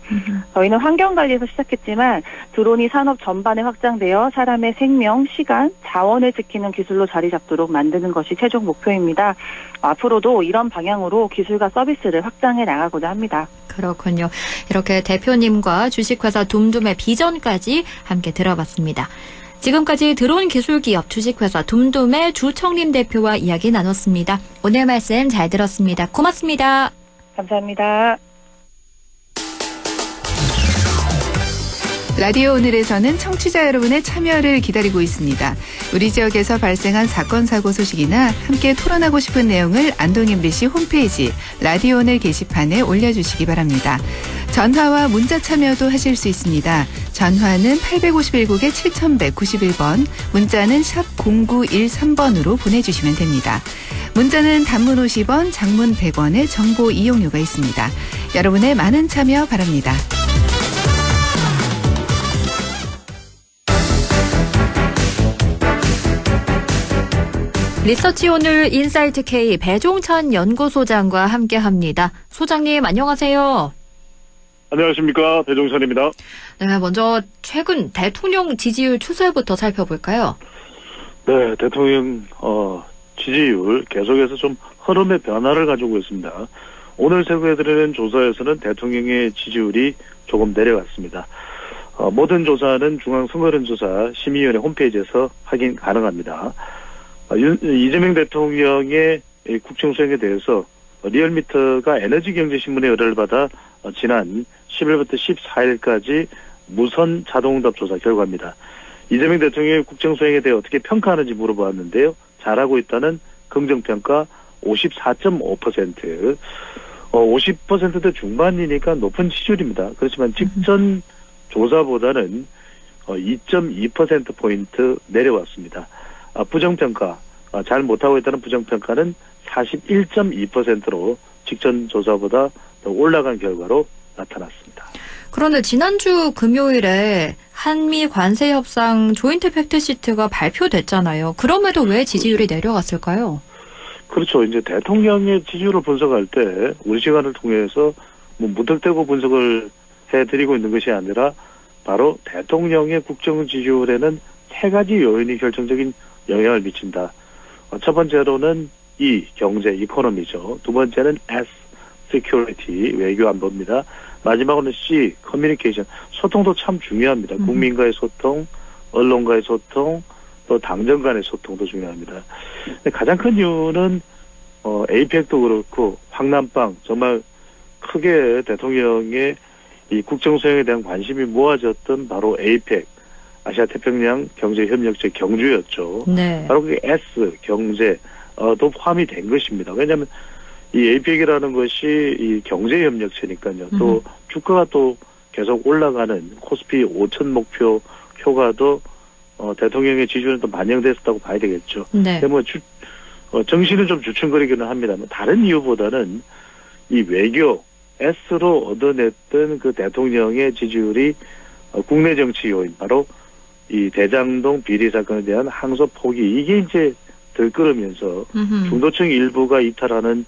저희는 환경관리에서 시작했지만 드론이 산업 전반에 확장되어 사람의 생명, 시간, 자원을 지키는 기술로 자리 잡도록 만드는 것이 최종 목표입니다. 앞으로도 이런 방향으로 기술과 서비스를 확장해 나가고자 합니다. 그렇군요. 이렇게 대표님과 주식회사 둠둠의 비전까지 함께 들어봤습니다. 지금까지 드론 기술기업 주식회사 둠둠의 주청림 대표와 이야기 나눴습니다. 오늘 말씀 잘 들었습니다. 고맙습니다. 감사합니다. 라디오 오늘에서는 청취자 여러분의 참여를 기다리고 있습니다. 우리 지역에서 발생한 사건 사고 소식이나 함께 토론하고 싶은 내용을 안동 MBC 홈페이지 라디오 오늘 게시판에 올려주시기 바랍니다. 전화와 문자 참여도 하실 수 있습니다. 전화는 851국에 7191번, 문자는 샵 0913번으로 보내주시면 됩니다. 문자는 단문 50원, 장문 100원의 정보 이용료가 있습니다. 여러분의 많은 참여 바랍니다. 리서치 오늘 인사이트 K 배종찬 연구소장과 함께합니다. 소장님 안녕하세요. 안녕하십니까, 배종찬입니다. 네, 먼저 최근 대통령 지지율 추세부터 살펴볼까요? 네, 대통령 지지율 계속해서 좀 흐름의 변화를 가지고 있습니다. 오늘 제공해드리는 조사에서는 대통령의 지지율이 조금 내려갔습니다. 모든 조사는 중앙선거론조사 심의위원회 홈페이지에서 확인 가능합니다. 이재명 대통령의 국정 수행에 대해서 리얼미터가 에너지경제신문의 의뢰를 받아 지난 10일부터 14일까지 무선 자동응답 조사 결과입니다. 이재명 대통령의 국정 수행에 대해 어떻게 평가하는지 물어보았는데요. 잘하고 있다는 긍정평가 54.5%, 50%대 중반이니까 높은 지지율입니다. 그렇지만 직전 조사보다는 2.2%포인트 내려왔습니다. 부정평가, 잘 못하고 있다는 부정평가는 41.2%로 직전 조사보다 더 올라간 결과로 나타났습니다. 그런데 지난주 금요일에 한미 관세 협상 조인트 팩트시트가 발표됐잖아요. 그럼에도 왜 지지율이 내려갔을까요? 그렇죠. 이제 대통령의 지지율을 분석할 때 우리 시간을 통해서 무턱대고 분석을 해드리고 있는 것이 아니라 바로 대통령의 국정 지지율에는 세 가지 요인이 결정적인 영향을 미친다. 첫 번째로는 E, 경제, 이코노미죠. 두 번째는 S, security, 외교 안보입니다. 마지막으로는 C, 커뮤니케이션, 소통도 참 중요합니다. 국민과의 소통, 언론과의 소통, 또 당정 간의 소통도 중요합니다. 근데 가장 큰 이유는 에이펙도 그렇고 황남빵 정말 크게 대통령의 이 국정 수행에 대한 관심이 모아졌던 바로 에이펙, 아시아 태평양 경제협력체 경주였죠. 네. 바로 그게 S, 경제도 포함이 된 것입니다. 왜냐하면 이 에이펙이라는 것이 이 경제협력체니까요. 또 주가가 또 계속 올라가는 코스피 5천 목표 효과도 대통령의 지지율에 또 반영됐었다고 봐야 되겠죠. 네. 뭐 정신은 좀 주춤거리기는 합니다만 다른 이유보다는 이 외교 S로 얻어냈던 그 대통령의 지지율이 국내 정치 요인 바로 이 대장동 비리 사건에 대한 항소 포기 이게 이제 들끓으면서 중도층 일부가 이탈하는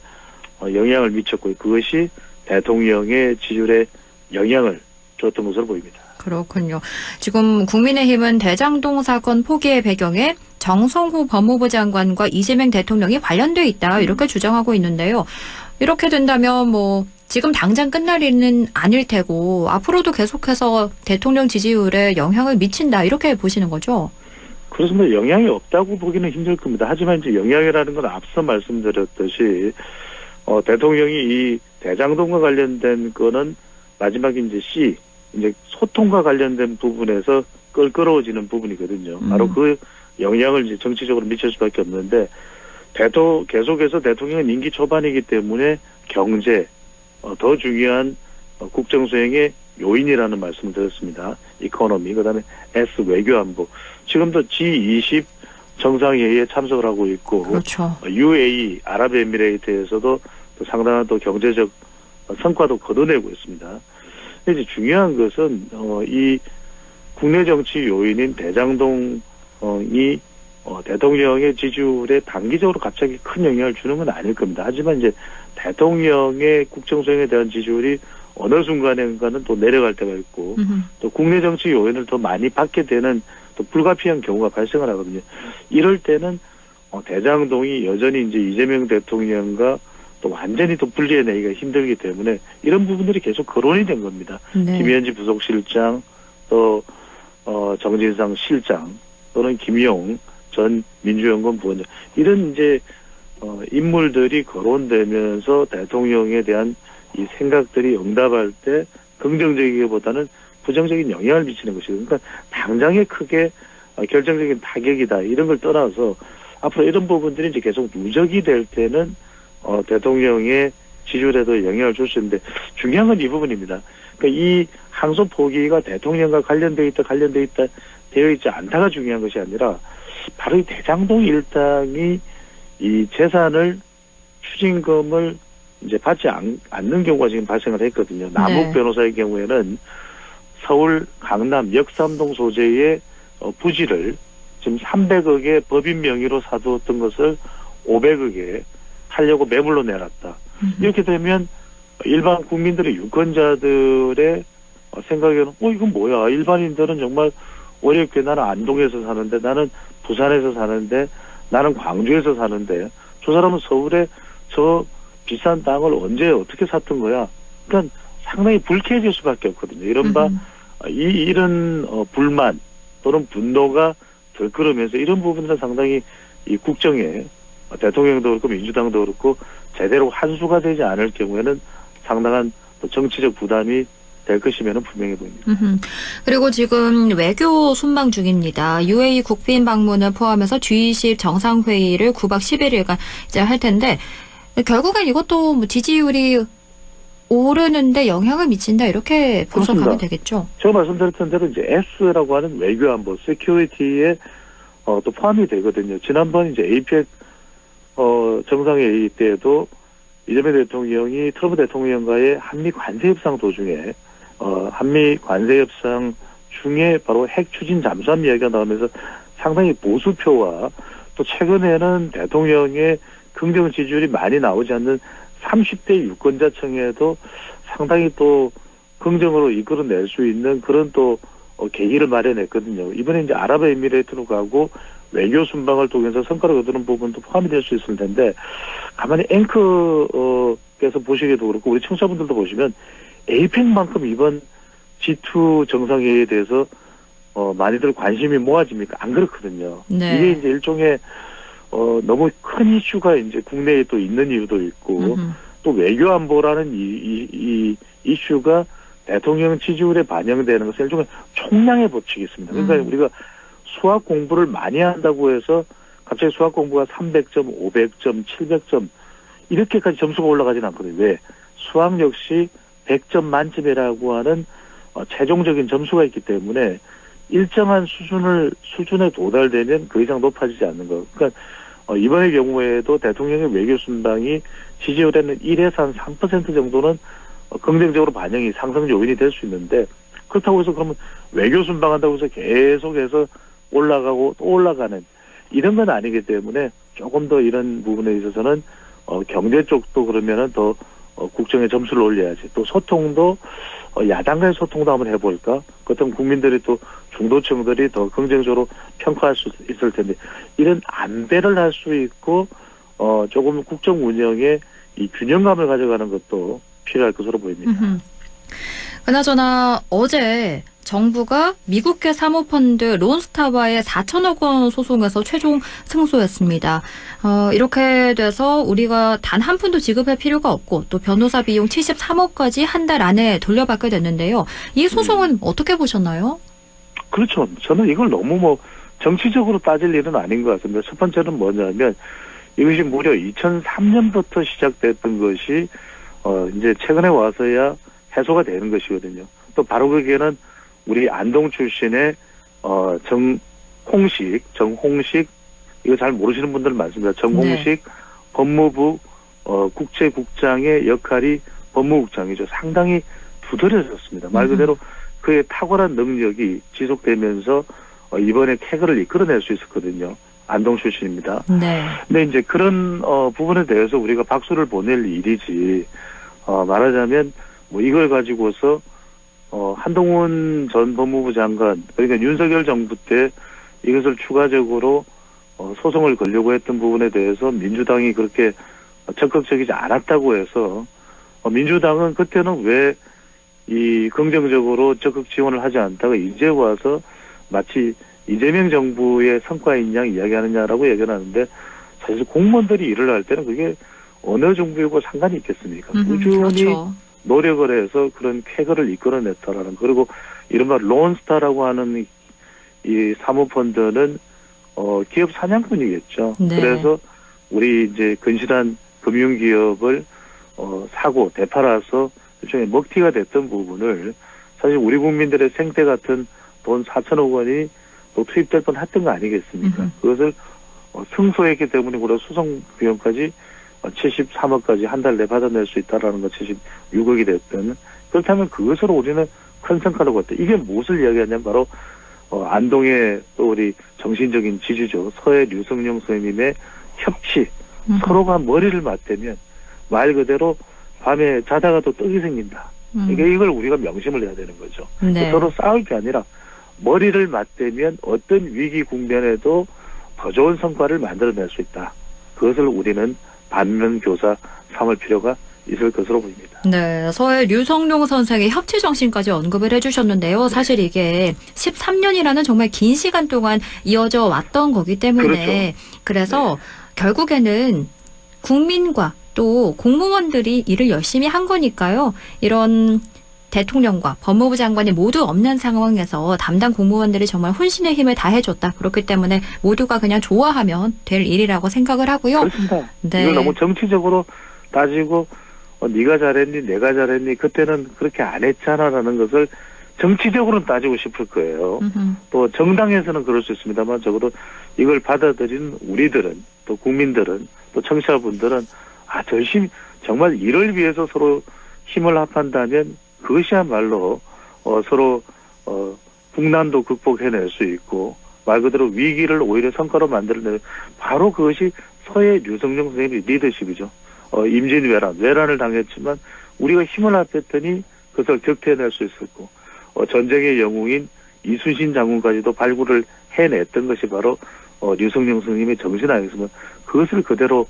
영향을 미쳤고 그것이 대통령의 지지율에 영향을 줬던 것으로 보입니다. 그렇군요. 지금 국민의힘은 대장동 사건 포기의 배경에 정성호 법무부 장관과 이재명 대통령이 관련돼 있다 이렇게 주장하고 있는데요. 이렇게 된다면 뭐 지금 당장 끝날 일은 아닐 테고 앞으로도 계속해서 대통령 지지율에 영향을 미친다 이렇게 보시는 거죠? 그래서 뭐 영향이 없다고 보기는 힘들 겁니다. 하지만 이제 영향이라는 건 앞서 말씀드렸듯이 대통령이 이 대장동과 관련된 거는 마지막에 이제 C 이제 소통과 관련된 부분에서 껄끄러워지는 부분이거든요. 바로 그 영향을 이제 정치적으로 미칠 수밖에 없는데 계속해서 대통령은 임기 초반이기 때문에 경제 더 중요한 국정 수행의 요인이라는 말씀을 드렸습니다. 이코노미 그다음에 S 외교안보 지금도 G20 정상회의에 참석을 하고 있고 그렇죠. UAE 아랍에미레이트에서도 또 상당한 또 경제적 성과도 거둬내고 있습니다. 이제 중요한 것은 이 국내 정치 요인인 대장동이 대통령의 지지율에 단기적으로 갑자기 큰 영향을 주는 건 아닐 겁니다. 하지만 이제 대통령의 국정 수행에 대한 지지율이 어느 순간인가는 또 내려갈 때가 있고 또 국내 정치 요인을 더 많이 받게 되는 또 불가피한 경우가 발생을 하거든요. 이럴 때는 대장동이 여전히 이제 이재명 대통령과 또 완전히 또 분리해내기가 힘들기 때문에 이런 부분들이 계속 거론이 된 겁니다. 네. 김현지 부속실장 또 정진상 실장 또는 김용 전 민주연구원 부원장 이런 이제 인물들이 거론되면서 대통령에 대한 이 생각들이 응답할 때 긍정적이기보다는 부정적인 영향을 미치는 것이죠. 그러니까 당장에 크게 결정적인 타격이다 이런 걸 떠나서 앞으로 이런 부분들이 이제 계속 누적이 될 때는 대통령의 지지율에도 영향을 줄 수 있는데 중요한 건 이 부분입니다. 그러니까 이 항소 포기가 대통령과 관련돼 있다 되어 있지 않다가 중요한 것이 아니라 바로 이 대장동 일당이 이 재산을 추징금을 이제 받지 않는 경우가 지금 발생을 했거든요. 남욱 변호사의 경우에는 서울 강남 역삼동 소재의 부지를 지금 300억의 법인 명의로 사두었던 것을 500억에 하려고 매물로 내놨다. 이렇게 되면 일반 국민들의 유권자들의 생각에는 이건 뭐야. 일반인들은 정말 어렵게 나는 안동에서 사는데 나는 부산에서 사는데 나는 광주에서 사는데 저 사람은 서울에 저 비싼 땅을 언제 어떻게 샀던 거야. 그러니까 상당히 불쾌해질 수밖에 없거든요. 이른바 이런 불만 또는 분노가 들끓으면서 이런 부분들은 상당히 이 국정에 대통령도 그렇고 민주당도 그렇고 제대로 환수가 되지 않을 경우에는 상당한 또 정치적 부담이 될 것이면 분명해 보입니다. 그리고 지금 외교 순방 중입니다. UAE 국빈 방문을 포함해서 G20 정상회의를 9박 11일간 이제 할 텐데 결국엔 이것도 뭐 지지율이 오르는데 영향을 미친다 이렇게 분석하면 되겠죠. 제가 말씀드렸던 대로 이제 S라고 하는 외교안보, 세큐리티에 또 포함이 되거든요. 지난번 이제 APEC 정상회의 때에도 이재명 대통령이 트럼프 대통령과의 한미 관세 협상 도중에 한미 관세 협상 중에 바로 핵 추진 잠수함 이야기가 나오면서 상당히 보수표와 또 최근에는 대통령의 긍정 지지율이 많이 나오지 않는 30대 유권자층에도 상당히 또 긍정으로 이끌어낼 수 있는 그런 또 계기를 마련했거든요. 이번에 이제 아랍에미레이트로 가고 외교 순방을 통해서 성과를 거두는 부분도 포함이 될 수 있을 텐데 가만히 앵커께서 보시기에도 그렇고 우리 청취자분들도 보시면 에이펙만큼 이번 G2 정상회의에 대해서 많이들 관심이 모아집니까? 안 그렇거든요. 네. 이게 이제 일종의 너무 큰 이슈가 이제 국내에 또 있는 이유도 있고 또 외교안보라는 이 이슈가 대통령 지지율에 반영되는 것은 일종의 총량의 법칙이 있습니다. 그러니까 우리가 수학 공부를 많이 한다고 해서 갑자기 수학 공부가 300점, 500점, 700점 이렇게까지 점수가 올라가지는 않거든요. 왜? 수학 역시 100점 만점이라고 하는 최종적인 점수가 있기 때문에 일정한 수준에 도달되면 그 이상 높아지지 않는 거. 그러니까 이번의 경우에도 대통령의 외교 순방이 지지율에는 1에서 한 3% 정도는 긍정적으로 반영이 상승 요인이 될 수 있는데 그렇다고 해서 그러면 외교 순방한다고 해서 계속해서 올라가고 또 올라가는 이런 건 아니기 때문에 조금 더 이런 부분에 있어서는 경제 쪽도 그러면은 더 국정에 점수를 올려야지. 또 소통도 야당과의 소통도 한번 해볼까? 그렇다면 국민들이 또 중도층들이 더 긍정적으로 평가할 수 있을 텐데 이런 안배를 할 수 있고 조금 국정 운영에 이 균형감을 가져가는 것도 필요할 것으로 보입니다. 그나저나 어제 정부가 미국계 사모펀드 론스타와의 4천억 원 소송에서 최종 승소했습니다. 이렇게 돼서 우리가 단 한 푼도 지급할 필요가 없고 또 변호사 비용 73억까지 한 달 안에 돌려받게 됐는데요. 이 소송은 어떻게 보셨나요? 그렇죠. 저는 이걸 너무 정치적으로 따질 일은 아닌 것 같습니다. 첫 번째는 뭐냐면 이것이 무려 2003년부터 시작됐던 것이 이제 최근에 와서야 해소가 되는 것이거든요. 또 바로 그게는 우리 안동 출신의 정홍식 이거 잘 모르시는 분들 많습니다. 정홍식 네. 법무부 국제국장의 역할이 법무국장이죠. 상당히 두드러졌습니다. 말 그대로 그의 탁월한 능력이 지속되면서 이번에 캐거를 이끌어낼 수 있었거든요. 안동 출신입니다. 네. 근데 이제 그런 부분에 대해서 우리가 박수를 보낼 일이지 말하자면 이걸 가지고서 한동훈 전 법무부 장관 그러니까 윤석열 정부 때 이것을 추가적으로 소송을 걸려고 했던 부분에 대해서 민주당이 그렇게 적극적이지 않았다고 해서 민주당은 그때는 왜 이 긍정적으로 적극 지원을 하지 않다가 이제 와서 마치 이재명 정부의 성과인 양 이야기하느냐라고 얘기를 하는데 사실 공무원들이 일을 할 때는 그게 어느 정부이고 상관이 있겠습니까? 꾸준히 그렇죠. 노력을 해서 그런 쾌거를 이끌어냈다라는 그리고 이른바 론스타라고 하는 이 사모펀드는 기업 사냥꾼이겠죠. 네. 그래서 우리 이제 근실한 금융기업을 사고 되팔아서 일종의 먹튀가 됐던 부분을 사실 우리 국민들의 생태 같은 돈 4천억 원이 또 투입될 뻔했던 거 아니겠습니까? 그것을 승소했기 때문에 우리가 수송 비용까지 73억까지 한 달 내 받아낼 수 있다라는 거 76억이 됐든 그렇다면 그것으로 우리는 큰 성과를 거뒀다. 이게 무엇을 이야기하냐면 바로 안동의 또 우리 정신적인 지주죠. 서해 류성룡 선생님의 협치 서로가 머리를 맞대면 말 그대로 밤에 자다가 또 떡이 생긴다. 그러니까 이걸 우리가 명심을 해야 되는 거죠. 네. 서로 싸울 게 아니라 머리를 맞대면 어떤 위기 국면에도 더 좋은 성과를 만들어낼 수 있다. 그것을 우리는 반면교사 삼을 필요가 있을 것으로 보입니다. 네, 서해 류성룡 선생의 협치 정신까지 언급을 해주셨는데요. 사실 이게 13년이라는 정말 긴 시간 동안 이어져 왔던 거기 때문에 그렇죠. 그래서 결국에는 국민과 또 공무원들이 일을 열심히 한 거니까요. 이런 대통령과 법무부 장관이 모두 없는 상황에서 담당 공무원들이 정말 혼신의 힘을 다해줬다. 그렇기 때문에 모두가 그냥 좋아하면 될 일이라고 생각을 하고요. 그렇습니다. 네. 이걸 너무 정치적으로 따지고 네가 잘했니 내가 잘했니 그때는 그렇게 안 했잖아라는 것을 정치적으로는 따지고 싶을 거예요. 또 정당에서는 그럴 수 있습니다만 적어도 이걸 받아들인 우리들은 또 국민들은 또 청취자분들은 정말 이를 위해서 서로 힘을 합한다면 그것이야말로 서로 국난도 극복해낼 수 있고 말 그대로 위기를 오히려 성과로 만들어내는 바로 그것이 서해 류성룡 선생님의 리더십이죠. 임진왜란을 당했지만 우리가 힘을 합했더니 그것을 격퇴해낼 수 있었고 전쟁의 영웅인 이순신 장군까지도 발굴을 해냈던 것이 바로 류성룡 선생님의 정신 아니겠습니까? 그것을 그대로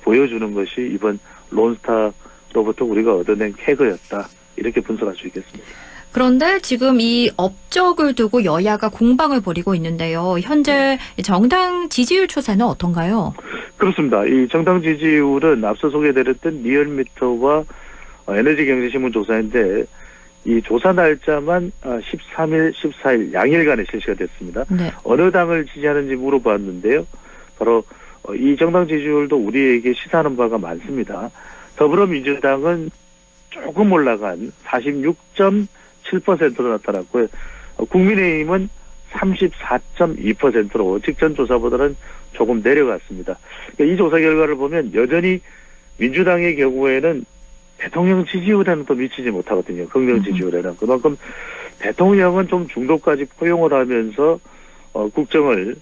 보여주는 것이 이번 론스타로부터 우리가 얻어낸 캐거였다. 이렇게 분석할 수 있겠습니다. 그런데 지금 이 업적을 두고 여야가 공방을 벌이고 있는데요. 현재 정당 지지율 추세는 어떤가요? 그렇습니다. 이 정당 지지율은 앞서 소개해드렸던 리얼미터와 에너지경제신문 조사인데 이 조사 날짜만 13일, 14일 양일간에 실시가 됐습니다. 네. 어느 당을 지지하는지 물어봤는데요. 바로 이 정당 지지율도 우리에게 시사하는 바가 많습니다. 더불어민주당은 조금 올라간 46.7%로 나타났고요. 국민의힘은 34.2%로 직전 조사보다는 조금 내려갔습니다. 이 조사 결과를 보면 여전히 민주당의 경우에는 대통령 지지율에는 또 미치지 못하거든요. 긍정 지지율에는. 그만큼 대통령은 좀 중도까지 포용을 하면서 국정을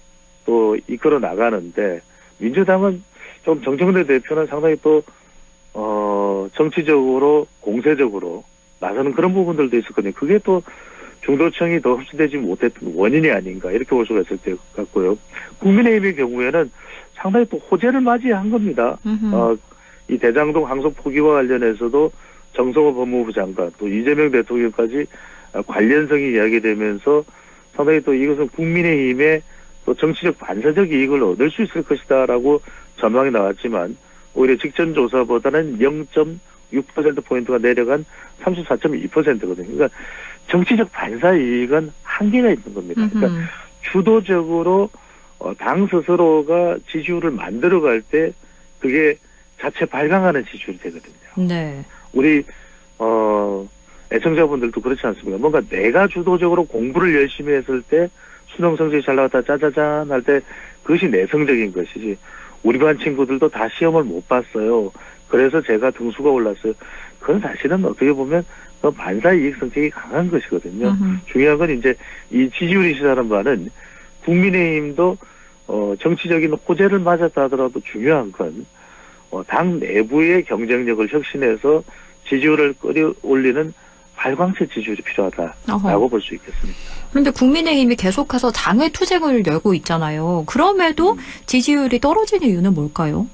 또 이끌어 나가는데 민주당은 좀 정청래 대표는 상당히 또 정치적으로 공세적으로 나서는 그런 부분들도 있었거든요. 그게 또 중도층이 더 흡수되지 못했던 원인이 아닌가 이렇게 볼 수가 있을 것 같고요. 국민의힘의 경우에는 상당히 또 호재를 맞이한 겁니다. 이 대장동 항속 포기와 관련해서도 정성호 법무부 장관 또 이재명 대통령까지 관련성이 이야기되면서 상당히 또 이것은 국민의힘의 또 정치적 반사적 이익을 얻을 수 있을 것이다라고 전망이 나왔지만 오히려 직전 조사보다는 0.6%포인트가 내려간 34.2%거든요. 그러니까 정치적 반사 이익은 한계가 있는 겁니다. 그러니까 주도적으로 당 스스로가 지지율을 만들어갈 때 그게 자체 발광하는 지지율이 되거든요. 네. 우리 애청자분들도 그렇지 않습니까? 뭔가 내가 주도적으로 공부를 열심히 했을 때 수능 성적이 잘 나왔다 짜자잔 할 때 그것이 내성적인 것이지 우리 반 친구들도 다 시험을 못 봤어요. 그래서 제가 등수가 올랐어요. 그건 사실은 어떻게 보면 반사 이익 성격이 강한 것이거든요. 중요한 건 이제 이 지지율이 시사하는 바는 국민의힘도 정치적인 호재를 맞았다 하더라도 중요한 건 당 내부의 경쟁력을 혁신해서 지지율을 끌어올리는 발광체 지지율이 필요하다라고 볼 수 있겠습니다. 그런데 국민의힘이 계속해서 장외 투쟁을 열고 있잖아요. 그럼에도 지지율이 떨어지는 이유는 뭘까요?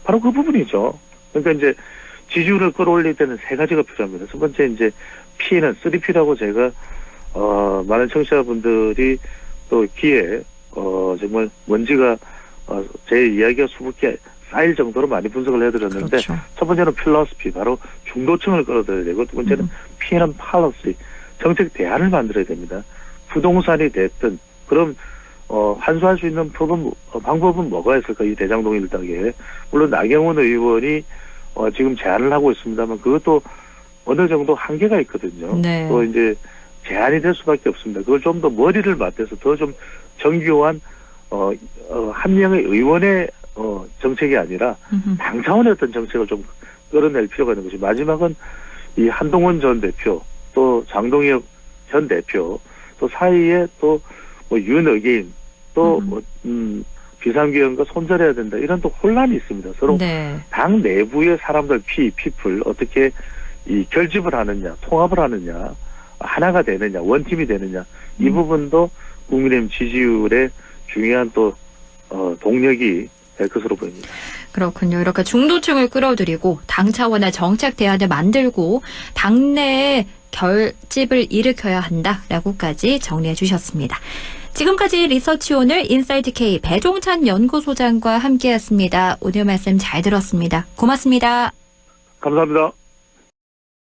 바로 그 부분이죠. 그러니까 이제 지지율을 끌어올릴 때는 세 가지가 필요합니다. 첫 번째 이제 P는 3P라고 제가 많은 청취자분들이 또 귀에 정말 먼지가 제 이야기가 수북게 쌓일 정도로 많이 분석을 해드렸는데 그렇죠. 첫 번째는 필러스피 바로 중도층을 끌어들여야 되고 두 번째는 P는 팔러시 정책 대안을 만들어야 됩니다. 부동산이 됐든 그럼 환수할 수 있는 방법은 뭐가 있을까 이 대장동 일당에 물론 나경원 의원이 지금 제안을 하고 있습니다만 그것도 어느 정도 한계가 있거든요. 네. 또 이제 제안이 될 수밖에 없습니다. 그걸 좀 더 머리를 맞대서 더 좀 정교한 한 명의 의원의 정책이 아니라 당 차원의 어떤 정책을 좀 끌어낼 필요가 있는 것이 마지막은 이 한동훈 전 대표 또 장동혁 현 대표 또 사이에 또 뭐 윤어게인 또 비상계엄과 손절해야 된다 이런 또 혼란이 있습니다. 서로 네. 당 내부의 사람들 피플 어떻게 이 결집을 하느냐 통합을 하느냐 하나가 되느냐 원팀이 되느냐 이 부분도 국민의힘 지지율의 중요한 또 동력이 될 것으로 보입니다. 그렇군요. 이렇게 중도층을 끌어들이고 당 차원의 정책 대안을 만들고 당내에 결집을 일으켜야 한다라고까지 정리해 주셨습니다. 지금까지 리서치 오늘 인사이트 K 배종찬 연구소장과 함께했습니다. 오늘 말씀 잘 들었습니다. 고맙습니다. 감사합니다.